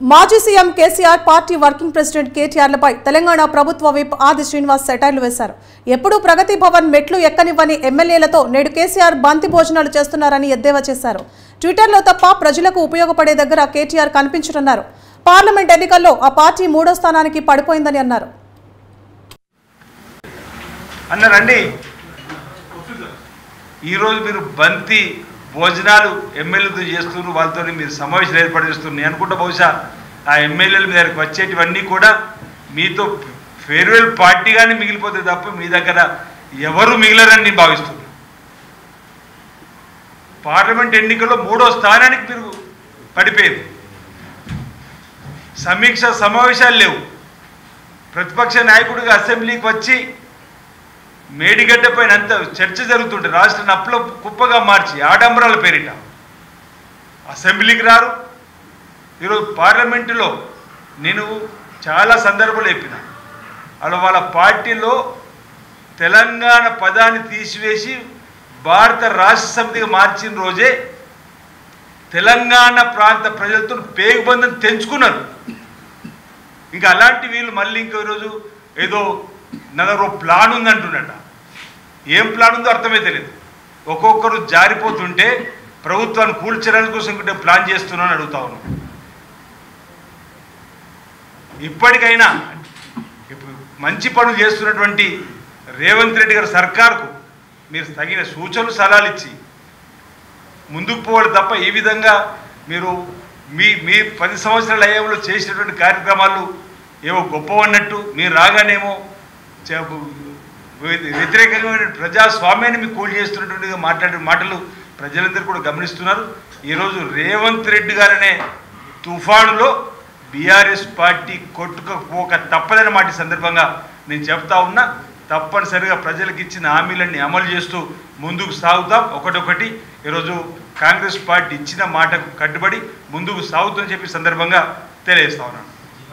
మాజీ CM KCR party working president కేటీఆర్లపై తెలంగాణ ప్రభుత్వ విప్ ఆది శ్రీనివాస్ సెటైర్లు వేశారు. ఎప్పుడూ ప్రగతి భవన్ మెట్లు ఎక్కనివ్వని ఎమ్మెల్యేలతో నేడు కేసీఆర్ బంతి భోజనాలు చేస్తున్నారని ఎద్దేవా చేశారు. ట్విట్టర్లో తప్ప ప్రజలకు ఉపయోగపడే దగ్గర కేటీఆర్ కనిపించరన్నారు. పార్లమెంట్ ఎన్నికల్లో ఆ పార్టీ 3వ స్థానానికి పడిపోయిందని అన్నారు. ఈరోజు మీరు బంతి భోజనాలు ఎమ్మెల్యేలతో చేస్తున్నారు, వాళ్ళతో మీరు సమావేశాలు ఏర్పాటు చేస్తున్నారు. నేను అనుకుంటా బహుశా ఆ ఎమ్మెల్యేల మీద వచ్చేటివన్నీ కూడా మీతో ఫేర్వెల్ పార్టీగానే మిగిలిపోతే తప్ప మీ దగ్గర ఎవరు మిగిలరని నేను భావిస్తున్నాను. పార్లమెంట్ ఎన్నికల్లో 3వ స్థానానికి మీరు పడిపోయింది. సమీక్ష సమావేశాలు లేవు. ప్రతిపక్ష నాయకుడిగా అసెంబ్లీకి వచ్చి మేడిగడ్డ పైన అంత చర్చ జరుగుతుంటే రాష్ట్ర నప్పుల కుప్పగా మార్చి ఆడంబరాల పేరిట అసెంబ్లీకి రారు. ఈరోజు పార్లమెంటులో నేను చాలా సందర్భాలు చెప్పిన అలా వాళ్ళ పార్టీలో తెలంగాణ పదాన్ని తీసివేసి భారత రాష్ట్ర సమితిగా మార్చిన రోజే తెలంగాణ ప్రాంత ప్రజలతో పేగుబంధం తెంచుకున్నారు. ఇంకా అలాంటి వీళ్ళు మళ్ళీ ఇంకో ఈరోజు ఏదో నగరో ప్లాన్ ఉందంటున్నట. ఏం ప్లాన్ ఉందో అర్థమే తెలియదు. ఒక్కొక్కరు జారిపోతుంటే ప్రభుత్వాన్ని కూల్చడానికి కోసం ఇంకొంటే ప్లాన్ చేస్తున్నాను అడుగుతా ఉన్నాను. ఇప్పటికైనా ఇప్పుడు మంచి పనులు చేస్తున్నటువంటి రేవంత్ రెడ్డి గారి సర్కార్కు మీరు తగిన సూచనలు సలహాలు ఇచ్చి ముందుకు పోవాలి తప్ప ఈ విధంగా మీరు మీ 10 సంవత్సరాల అయ్యేలో చేసినటువంటి కార్యక్రమాలు ఏవో గొప్పవన్నట్టు మీరు రాగానేమో వ్యతిరేకంగా ప్రజాస్వామ్యాన్ని మీకు కూల్ చేస్తున్నట్టుగా మాట్లాడే మాటలు ప్రజలందరూ కూడా గమనిస్తున్నారు. ఈరోజు రేవంత్ రెడ్డి గారనే తుఫానులో బీఆర్ఎస్ పార్టీ కొట్టుకపోక తప్పదని మాట సందర్భంగా నేను చెప్తా ఉన్నా. తప్పనిసరిగా ప్రజలకు ఇచ్చిన హామీలన్నీ అమలు చేస్తూ ముందుకు సాగుతాం. ఒకటొకటి ఈరోజు కాంగ్రెస్ పార్టీ ఇచ్చిన మాటకు కట్టుబడి ముందుకు సాగుతుందని చెప్పి సందర్భంగా తెలియజేస్తా ఉన్నాను.